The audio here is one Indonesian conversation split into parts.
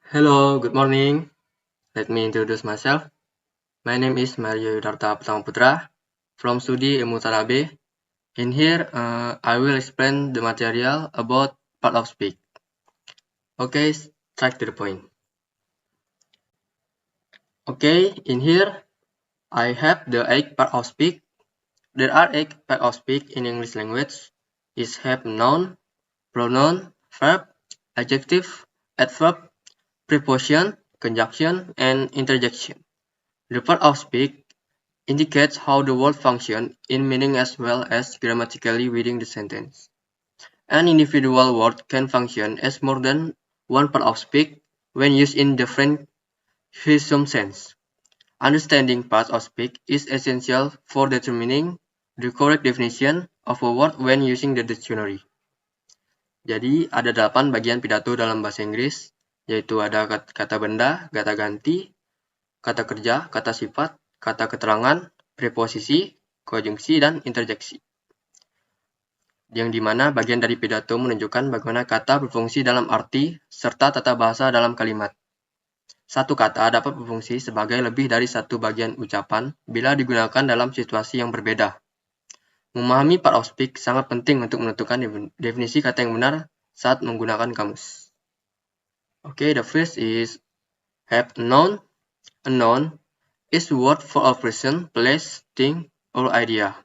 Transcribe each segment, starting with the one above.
Hello, good morning. Let me introduce myself. My name is Mario Yudarta Putra from Studi Ilmu Tarabe. In here, I will explain the material about part of speak. Okay, straight to the point. Okay, in here, I have the 8 part of speak. There are 8 part of speak in English language. It have noun, pronoun, verb, adjective, adverb, preposition, conjunction, and interjection. The part of speak indicates how the word functions in meaning as well as grammatically within the sentence. An individual word can function as more than one part of speech when used in different circumstances. Understanding parts of speech is essential for determining the correct definition of a word when using the dictionary. Jadi, ada 8 bagian pidato dalam bahasa Inggris, yaitu ada kata benda, kata ganti, kata kerja, kata sifat, kata keterangan, preposisi, konjungsi, dan interjeksi. Yang dimana bagian dari pidato menunjukkan bagaimana kata berfungsi dalam arti serta tata bahasa dalam kalimat. Satu kata dapat berfungsi sebagai lebih dari satu bagian ucapan bila digunakan dalam situasi yang berbeda. Memahami part of speech sangat penting untuk menentukan definisi kata yang benar saat menggunakan kamus. Okay, the first is have noun. A noun is a word for a person, place, thing, or idea.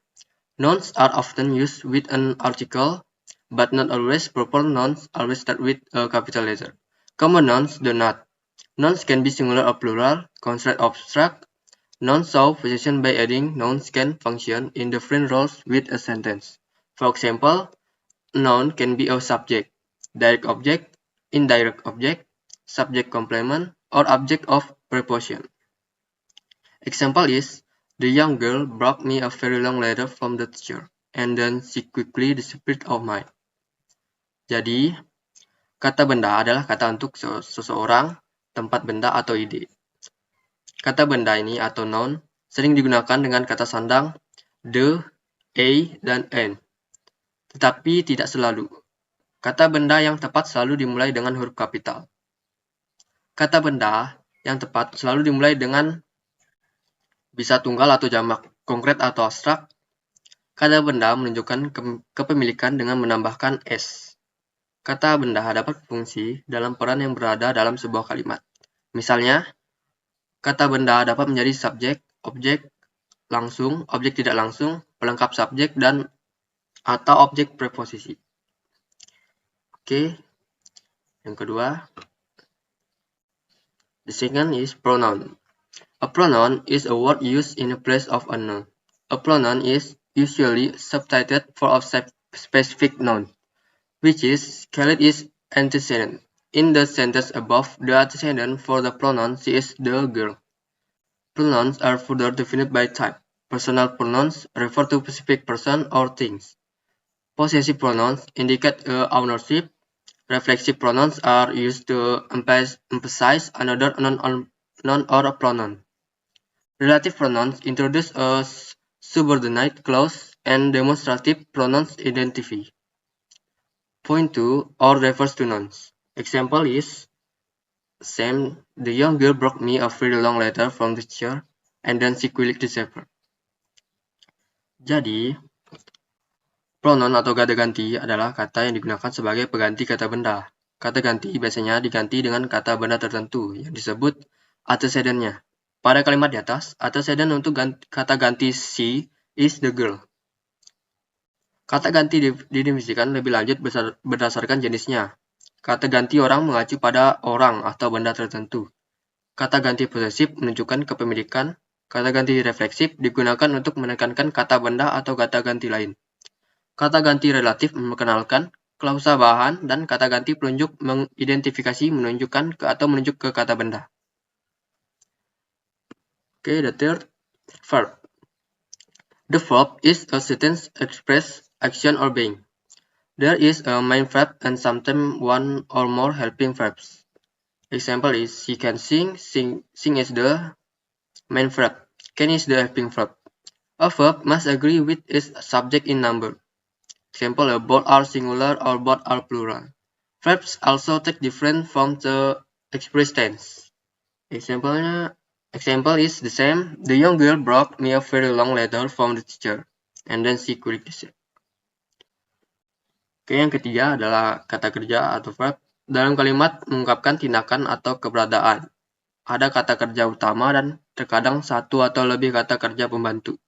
Nouns are often used with an article, but not always. Proper nouns always start with a capital letter. Common nouns do not. Nouns can be singular or plural, considered abstract. Nouns show possession by adding. Nouns can function in different roles with a sentence. For example, a noun can be a subject, direct object, indirect object, subject complement, or object of preposition. Example is, the young girl brought me a very long letter from the teacher, and then she quickly disappeared out of mind. Jadi, kata benda adalah kata untuk seseorang, tempat benda, atau ide. Kata benda ini atau noun sering digunakan dengan kata sandang the, a, dan an. Tetapi tidak selalu. Kata benda yang tepat selalu dimulai dengan huruf kapital. Kata benda yang tepat selalu dimulai dengan bisa tunggal atau jamak, konkret atau abstrak. Kata benda menunjukkan kepemilikan dengan menambahkan s. Kata benda dapat berfungsi dalam peran yang berada dalam sebuah kalimat. Misalnya, kata benda dapat menjadi subjek, objek langsung, objek tidak langsung, pelengkap subjek, dan atau objek preposisi. Oke, yang kedua, the second is pronoun. A pronoun is a word used in the place of a noun. A pronoun is usually substituted for a specific noun, which is called its antecedent. In the sentence above, the antecedent for the pronoun is the girl. Pronouns are further defined by type. Personal pronouns refer to specific person or things. Possessive pronouns indicate ownership. Reflexive pronouns are used to emphasize another noun or a pronoun. Relative pronouns introduce a subordinate clause, and demonstrative pronouns identify, point to, or refers to nouns. Example is, Sam, the young girl brought me a very long letter from the teacher, and then she quickly disappeared. Jadi, pronoun atau kata ganti adalah kata yang digunakan sebagai pengganti kata benda. Kata ganti biasanya diganti dengan kata benda tertentu yang disebut antecedentnya. Pada kalimat di atas, antecedent untuk kata ganti she is the girl. Kata ganti didefinisikan lebih lanjut berdasarkan jenisnya. Kata ganti orang mengacu pada orang atau benda tertentu. Kata ganti posesif menunjukkan kepemilikan. Kata ganti refleksif digunakan untuk menekankan kata benda atau kata ganti lain. Kata ganti relatif memperkenalkan klausa bahan, dan kata ganti penunjuk mengidentifikasi menunjukkan atau menunjuk ke kata benda. Okay, the third, verb. The verb is a sentence express action or being. There is a main verb and sometimes one or more helping verbs. Example is, she can sing. Sing is the main verb. Can is the helping verb. A verb must agree with its subject in number. Example, both are singular or both are plural. Verbs also take different forms express tense. Example is the same. The young girl brought me a very long letter from the teacher, and then she quickly said. Oke, yang ketiga adalah kata kerja atau verb. Dalam kalimat mengungkapkan tindakan atau keberadaan. Ada kata kerja utama dan terkadang satu atau lebih kata kerja pembantu.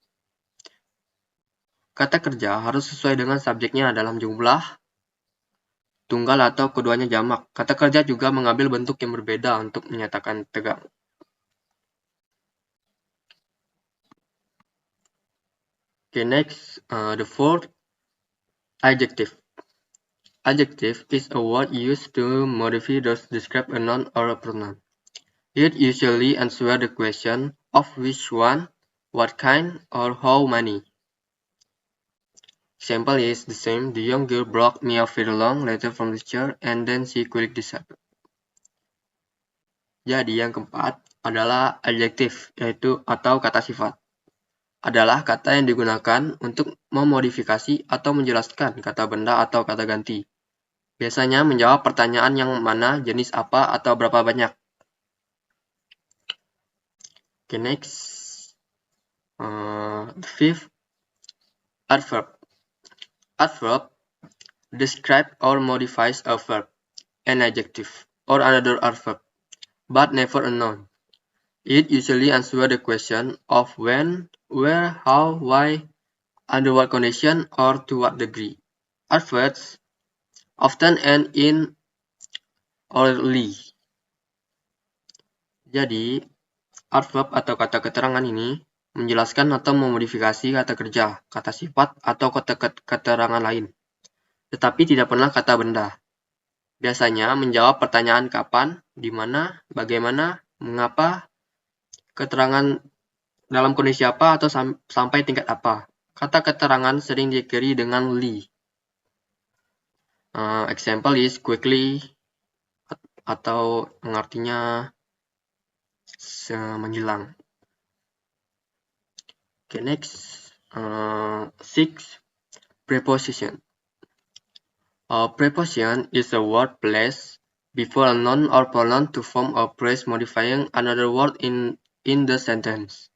Kata kerja harus sesuai dengan subjeknya dalam jumlah, tunggal atau keduanya jamak. Kata kerja juga mengambil bentuk yang berbeda untuk menyatakan tegang. Okay, next, the fourth, adjective. Adjective is a word used to modify or describe a noun or a pronoun. It usually answers the question of which one, what kind, or how many. Example is the same. The young girl brought me a very long letter from the teacher and then she quickly disappeared. Jadi yang keempat adalah adjective, yaitu atau kata sifat. Adalah kata yang digunakan untuk memodifikasi atau menjelaskan kata benda atau kata ganti. Biasanya menjawab pertanyaan yang mana, jenis apa, atau berapa banyak. Okay, next. The fifth, adverb. Adverb describes or modifies a verb, an adjective, or another adverb, but never a noun. It usually answers the question of when, where, how, why, under what condition, or to what degree. Adverbs often end in or ly. Jadi, adverb atau kata keterangan ini menjelaskan atau memodifikasi kata kerja, kata sifat, atau kata keterangan lain. Tetapi tidak pernah kata benda. Biasanya menjawab pertanyaan kapan, di mana, bagaimana, mengapa, keterangan dalam kondisi apa, atau sampai tingkat apa. Kata keterangan sering diakhiri dengan ly. Example is quickly, atau yang artinya menjelang. Okay, next. 6. Preposition. A preposition is a word placed before a noun or pronoun to form a phrase modifying another word in the sentence.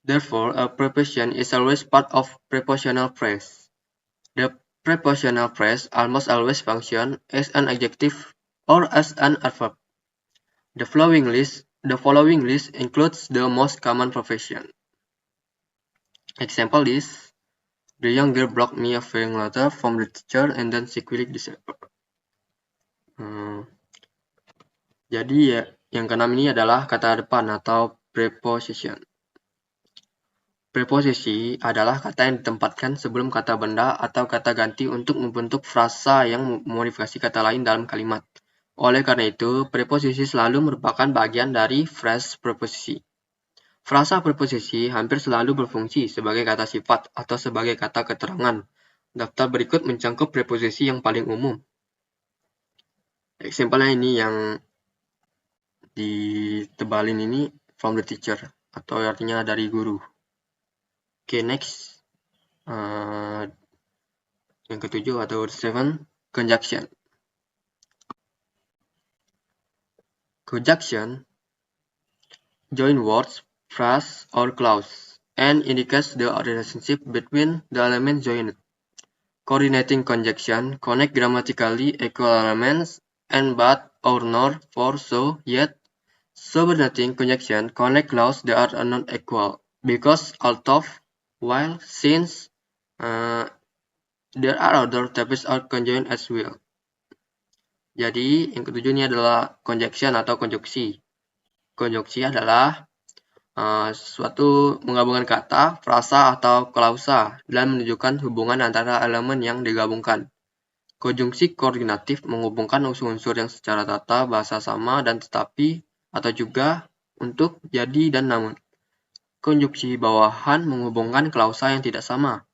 Therefore, a preposition is always part of prepositional phrase. The prepositional phrase almost always functions as an adjective or as an adverb. The following list includes the most common preposition. Example is, the young girl brought me a very long letter from the teacher and then she quickly disappeared. Jadi ya, yang keenam ini adalah kata depan atau preposition. Preposisi adalah kata yang ditempatkan sebelum kata benda atau kata ganti untuk membentuk frasa yang memodifikasi kata lain dalam kalimat. Oleh karena itu, preposisi selalu merupakan bagian dari phrase preposisi. Frasa preposisi hampir selalu berfungsi sebagai kata sifat atau sebagai kata keterangan. Daftar berikut mencakup preposisi yang paling umum. Example-nya ini yang ditebalin ini from the teacher atau artinya dari guru. Okay, next. Yang ketujuh atau 7, conjunction. Conjunction join words, phrase, or clause and indicates the relationship between the elements joined. Coordinating conjunction connect grammatically equal elements and but or nor for so yet. Subordinating conjunction connect clauses that are not equal because although while since there are other types of conjunction as well. Jadi yang ketujuh ini adalah conjunction atau konjungsi. Konjungsi adalah suatu menggabungkan kata, frasa, atau klausa dan menunjukkan hubungan antara elemen yang digabungkan. Konjungsi koordinatif menghubungkan unsur-unsur yang secara tata bahasa sama dan tetapi atau juga untuk jadi dan namun. Konjungsi bawahan menghubungkan klausa yang tidak sama,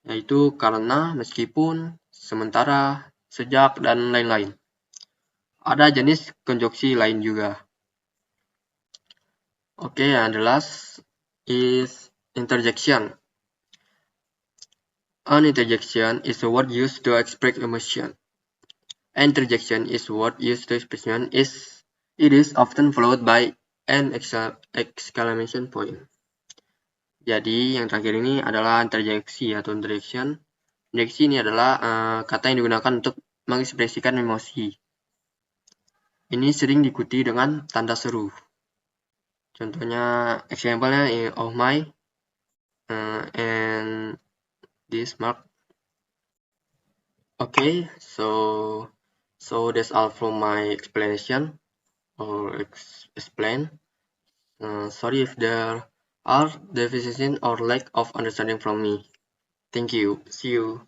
yaitu karena, meskipun, sementara, sejak, dan lain-lain. Ada jenis konjungsi lain juga. Okay, and the last is interjection. An interjection is a word used to express emotion. Interjection is a word used to express is It is often followed by an exclamation point. Jadi yang terakhir ini adalah interjeksi atau interjection. Interjeksi ini adalah kata yang digunakan untuk mengekspresikan emosi. Ini sering diikuti dengan tanda seru. Contohnya, example-nya oh my, and this mark. Okay, so that's all from my explanation or explain. Sorry if there are deficiencies or lack of understanding from me. Thank you. See you.